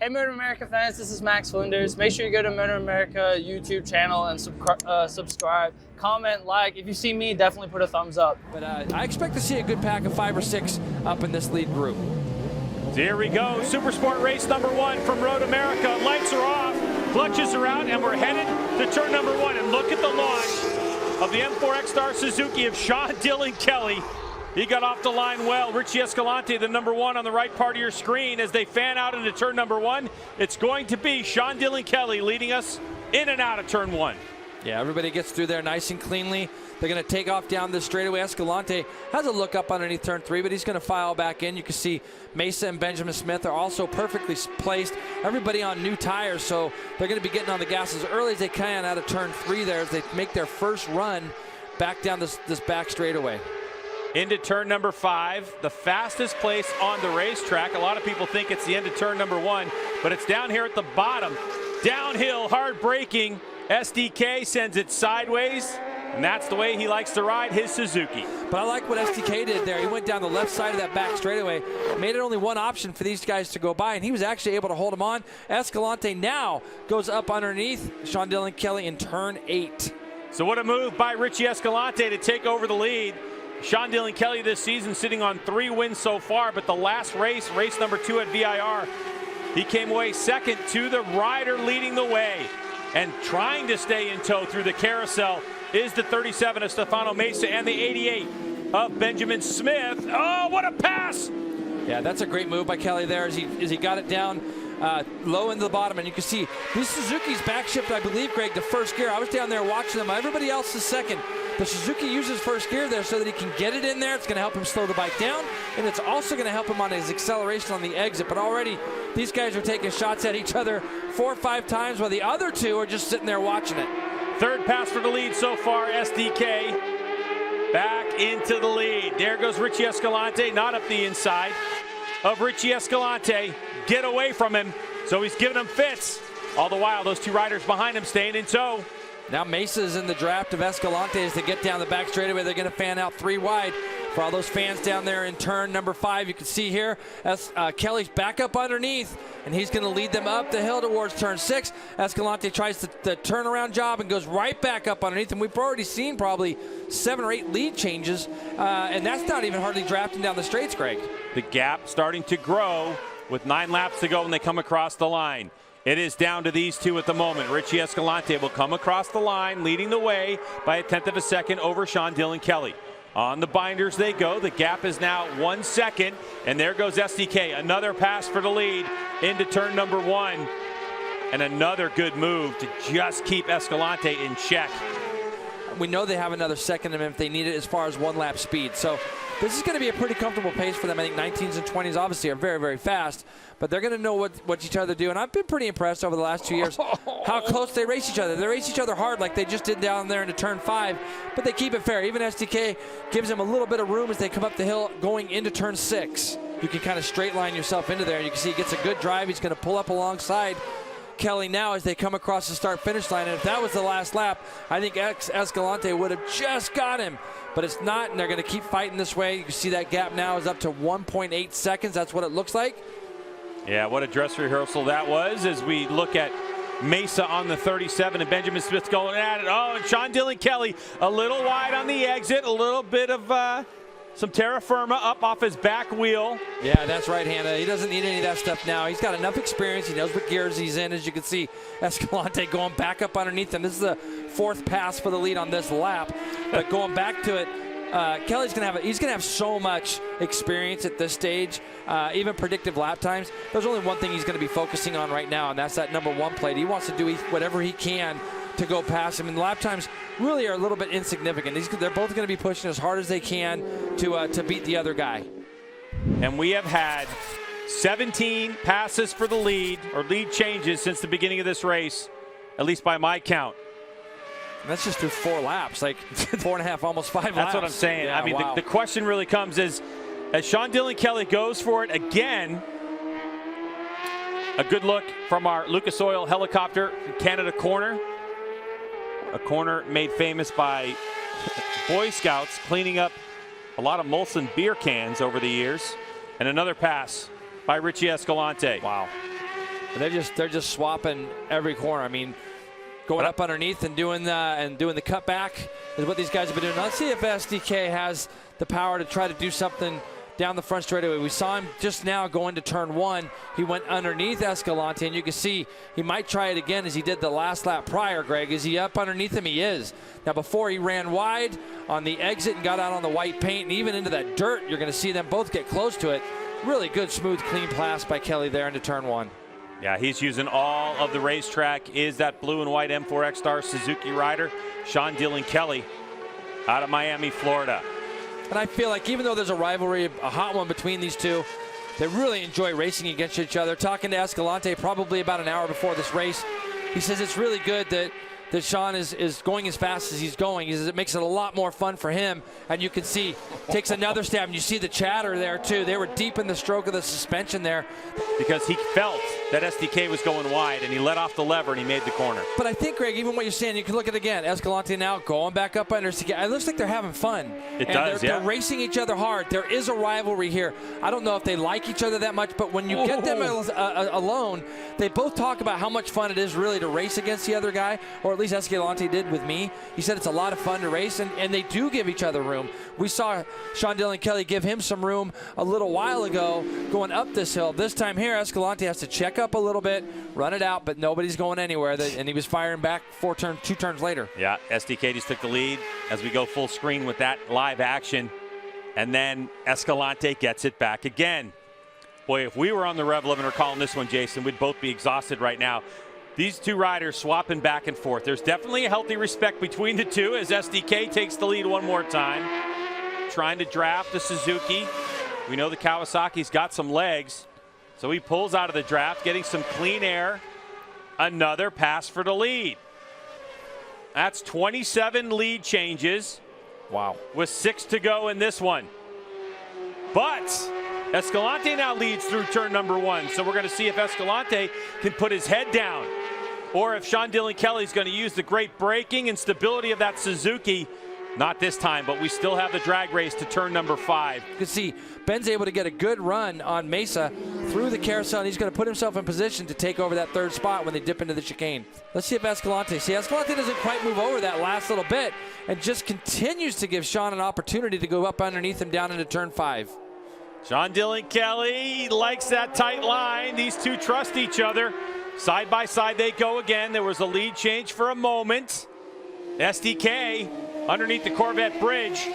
Hey MotoAmerica fans, this is Max Flinders. Make sure you go to MotoAmerica YouTube channel and subscribe, comment, like. If you see me, definitely put a thumbs up. But I expect to see a good pack of 5 or 6 up in this lead group. So here we go, Supersport race number 1 from MotoAmerica. Lights are off, clutches are out, and we're headed to turn number 1. And look at the launch of the M4 X-Star Suzuki of Sean Dylan Kelly. He got off the line well. Richie Escalante, the number 1 on the right part of your screen. As they fan out into turn number 1, it's going to be Sean Dylan Kelly leading us in and out of turn 1. Yeah, everybody gets through there nice and cleanly. They're going to take off down the straightaway. Escalante has a look up underneath turn 3, but he's going to file back in. You can see Mesa and Benjamin Smith are also perfectly placed. Everybody on new tires, so they're going to be getting on the gas as early as they can out of turn 3 there as they make their first run back down this back straightaway. Into turn number 5, the fastest place on the racetrack. A lot of people think it's the end of turn number 1, but it's down here at the bottom. Downhill, hard braking. SDK sends it sideways, and that's the way he likes to ride his Suzuki. But I like what SDK did there. He went down the left side of that back straightaway, made it only one option for these guys to go by, and he was actually able to hold him on. Escalante now goes up underneath Sean Dylan Kelly in turn 8. So what a move by Richie Escalante to take over the lead. Sean Dylan Kelly this season sitting on 3 wins so far, but the last race, race number 2 at VIR, he came away second to the rider leading the way. And trying to stay in tow through the carousel is the 37 of Stefano Mesa and the 88 of Benjamin Smith. Oh, what a pass! Yeah, that's a great move by Kelly there as he got it down low into the bottom. And you can see this Suzuki's back shift, I believe, Greg, to first gear. I was down there watching them. Everybody else is second. The Suzuki uses first gear there so that he can get it in there. It's going to help him slow the bike down, and it's also going to help him on his acceleration on the exit. But already these guys are taking shots at each other 4 or 5 times while the other 2 are just sitting there watching it. Third pass for the lead so far, SDK back into the lead. There goes Richie Escalante, not up the inside of Richie Escalante. Get away from him. So he's giving him fits. All the while, those 2 riders behind him staying in tow. Now Mesa's in the draft of Escalante as they get down the back straightaway. They're going to fan out 3 wide. For all those fans down there in turn number 5, you can see here Kelly's back up underneath, and he's going to lead them up the hill towards turn 6. Escalante tries the turnaround job and goes right back up underneath, and we've already seen probably 7 or 8 lead changes, and that's not even hardly drafting down the straights, Greg. The gap starting to grow with 9 laps to go when they come across the line. It is down to these 2 at the moment. Richie Escalante will come across the line, leading the way by 1/10 of a second over Sean Dylan Kelly. On the binders they go. The gap is now 1 second, and there goes SDK. Another pass for the lead into turn number 1, and another good move to just keep Escalante in check. We know they have another second in them if they need it as far as 1 lap speed. So this is going to be a pretty comfortable pace for them. I think 19s and 20s obviously are very, very fast, but they're going to know what each other do. And I've been pretty impressed over the last 2 years how close they race each other. They race each other hard like they just did down there into turn 5, but they keep it fair. Even SDK gives them a little bit of room as they come up the hill going into turn 6. You can kind of straight line yourself into there. You can see he gets a good drive. He's going to pull up alongside Kelly now as they come across the start-finish line. And if that was the last lap, I think Escalante would have just got him. But it's not, and they're going to keep fighting this way. You can see that gap now is up to 1.8 seconds. That's what it looks like. Yeah, what a dress rehearsal that was as we look at Mesa on the 37 and Benjamin Smith going at it. Oh, and Sean Dylan Kelly a little wide on the exit. A little bit of some terra firma up off his back wheel. Yeah, that's right, Hannah. He doesn't need any of that stuff now. He's got enough experience. He knows what gears he's in. As you can see, Escalante going back up underneath him. This is the 4th pass for the lead on this lap. But going back to it, Kelly's going to have so much experience at this stage, even predictive lap times. There's only one thing he's going to be focusing on right now, and that's that number 1 plate. He wants to do whatever he can to go past him, and lap times really are a little bit insignificant. They're both going to be pushing as hard as they can to beat the other guy. And we have had 17 passes for the lead, or lead changes, since the beginning of this race, at least by my count. And that's just through 4 laps, like 4.5, almost 5 laps. That's what I'm saying. Yeah, I mean, wow. the question really comes is, as Sean Dylan Kelly goes for it again, a good look from our Lucas Oil helicopter in Canada corner. A corner made famous by Boy Scouts cleaning up a lot of Molson beer cans over the years. And another pass by Richie Escalante. Wow. They're just swapping every corner. I mean, going up underneath and doing the cutback is what these guys have been doing. Let's see if SDK has the power to try to do something down the front straightaway. We saw him just now going to turn 1. He went underneath Escalante, and you can see he might try it again as he did the last lap prior, Greg. Is he up underneath him? He is. Now, before he ran wide on the exit and got out on the white paint and even into that dirt, you're going to see them both get close to it. Really good, smooth, clean pass by Kelly there into turn 1. Yeah, he's using all of the racetrack. Is that blue and white M4 X-Star Suzuki rider, Sean Dillon Kelly, out of Miami, Florida. And I feel like even though there's a rivalry, a hot one between these two, they really enjoy racing against each other. Talking to Escalante probably about an hour before this race, he says it's really good that Sean is going as fast as he's going. He says it makes it a lot more fun for him. And you can see, takes another stab, and you see the chatter there too. They were deep in the stroke of the suspension there. Because he felt that SDK was going wide, and he let off the lever, and he made the corner. But I think, Greg, even what you're saying, you can look at it again. Escalante now going back up under SDK. It looks like they're having fun. They're racing each other hard. There is a rivalry here. I don't know if they like each other that much, but when you get them alone, they both talk about how much fun it is really to race against the other guy, or at least Escalante did with me. He said it's a lot of fun to race, and they do give each other room. We saw Sean Dillon Kelly give him some room a little while ago going up this hill. This time here, Escalante has to check up a little bit, run it out, but nobody's going anywhere, and he was firing back 2 turns later. Yeah, SDK just took the lead as we go full screen with that live action, and then Escalante gets it back again. Boy, if we were on the Rev 11 or calling this one, Jason, we'd both be exhausted right now. These two riders swapping back and forth. There's definitely a healthy respect between the two as SDK takes the lead one more time. Trying to draft the Suzuki. We know the Kawasaki's got some legs, so he pulls out of the draft, getting some clean air. Another pass for the lead. That's 27 lead changes. Wow. With 6 to go in this one. But Escalante now leads through turn number 1, so we're going to see if Escalante can put his head down, or if Sean Dillon Kelly is going to use the great braking and stability of that Suzuki. Not this time, but we still have the drag race to turn number 5. You can see Ben's able to get a good run on Mesa through the carousel, and he's going to put himself in position to take over that 3rd spot when they dip into the chicane. Let's see if Escalante doesn't quite move over that last little bit and just continues to give Sean an opportunity to go up underneath him down into turn 5. Sean Dillon Kelly likes that tight line. These two trust each other. Side by side they go again. There was a lead change for a moment. SDK underneath the Corvette bridge,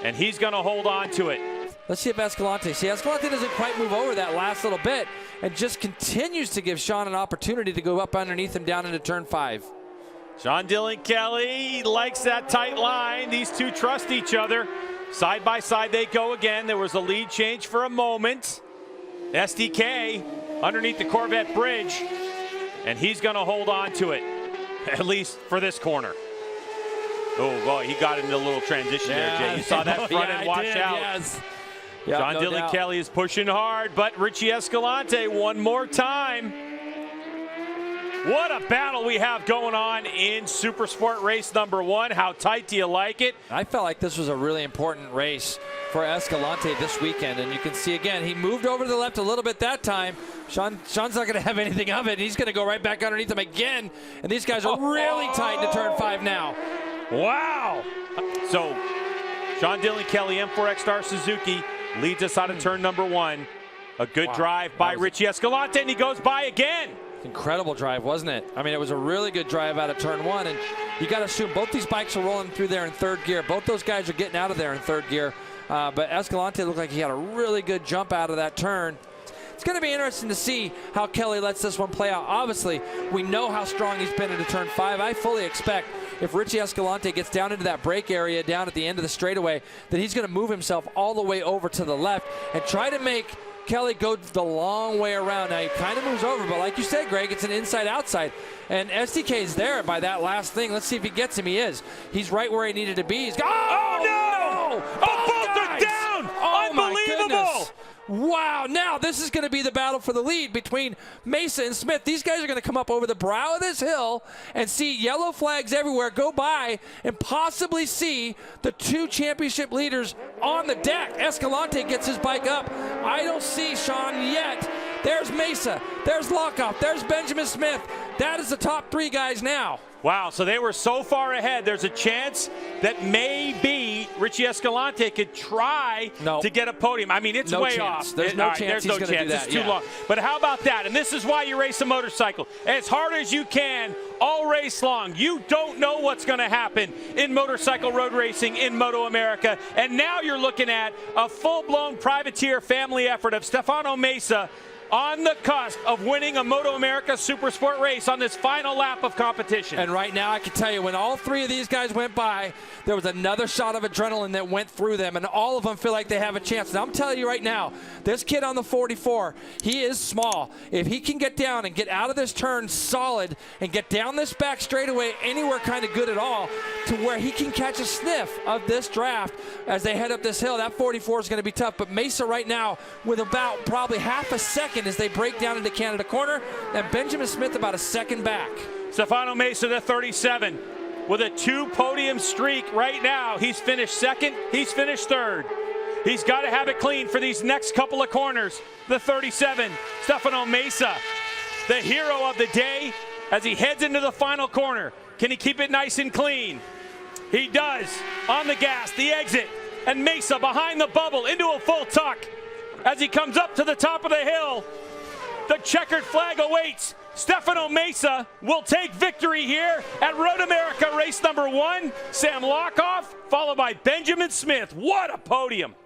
and he's going to hold on to it. Let's see if Escalante doesn't quite move over that last little bit and just continues to give Sean an opportunity to go up underneath him down into turn 5. Sean Dillon Kelly likes that tight line. These two trust each other. Side by side they go again. There was a lead change for a moment. SDK underneath the Corvette bridge, and he's going to hold on to it, at least for this corner. Oh, boy, he got into a little transition there, Jay. You saw that front end wash out. Yes. Yep, Sean Dillon Kelly is pushing hard, but Richie Escalante one more time. What a battle we have going on in Supersport race number 1. How tight do you like it? I felt like this was a really important race for Escalante this weekend, and you can see again, he moved over to the left a little bit that time. Sean's not going to have anything of it. He's going to go right back underneath him again, and these guys are really tight into turn 5 now. Wow. So Sean Dillon Kelly, M4 X-Star Suzuki, leads us out of turn number 1. A good drive by Richie Escalante, and he goes by again. Incredible drive, wasn't it? I mean, it was a really good drive out of turn 1, and you got to assume both these bikes are rolling through there in 3rd gear. Both those guys are getting out of there in 3rd gear, but Escalante looked like he had a really good jump out of that turn. It's going to be interesting to see how Kelly lets this one play out. Obviously, we know how strong he's been into turn 5. I fully expect if Richie Escalante gets down into that break area down at the end of the straightaway, that he's going to move himself all the way over to the left and try to make Kelly go the long way around. Now he kind of moves over, but like you said, Greg, it's an inside-outside. And SDK is there by that last thing. Let's see if he gets him. He is. He's right where he needed to be. He's got. Oh, no! Both are down! Oh, unbelievable! Wow, now this is going to be the battle for the lead between Mesa and Smith. These guys are going to come up over the brow of this hill and see yellow flags everywhere go by and possibly see the 2 championship leaders on the deck. Escalante gets his bike up. I don't see Sean yet There's Mesa. There's Lockoff. There's Benjamin Smith. That is the top 3 guys now. Wow, so they were so far ahead. There's a chance that maybe Richie Escalante could try to get a podium. I mean, it's way off. There's no chance he's going to do that. It's too long. But how about that? And this is why you race a motorcycle. As hard as you can, all race long. You don't know what's going to happen in motorcycle road racing in MotoAmerica. And now you're looking at a full-blown privateer family effort of Stefano Mesa on the cusp of winning a MotoAmerica Supersport race on this final lap of competition. And right now, I can tell you, when all 3 of these guys went by, there was another shot of adrenaline that went through them, and all of them feel like they have a chance. And I'm telling you right now, this kid on the 44, he is small. If he can get down and get out of this turn solid and get down this back straightaway anywhere kind of good at all to where he can catch a sniff of this draft as they head up this hill, that 44 is going to be tough. But Mesa right now with about probably half a second as they break down into Canada corner, and Benjamin Smith about a second back. Stefano Mesa, the 37, with a 2-podium streak right now. He's finished second, he's finished third. He's got to have it clean for these next couple of corners. The 37, Stefano Mesa, the hero of the day as he heads into the final corner. Can he keep it nice and clean? He does. On the gas, the exit, and Mesa behind the bubble into a full tuck. As he comes up to the top of the hill, the checkered flag awaits. Stefano Mesa will take victory here at Road America race number 1. Sam Lockoff, followed by Benjamin Smith. What a podium.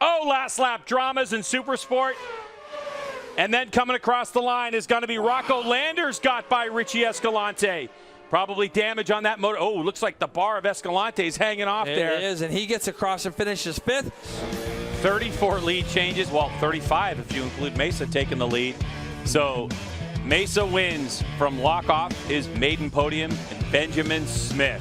Oh, last lap dramas in Supersport. And then coming across the line is going to be Rocco Landers, got by Richie Escalante. Probably damage on that motor. Oh, looks like the bar of Escalante is hanging off there. It is, and he gets across and finishes 5th. 34 lead changes, well, 35 if you include Mesa taking the lead. So Mesa wins from Lockoff, his maiden podium, and Benjamin Smith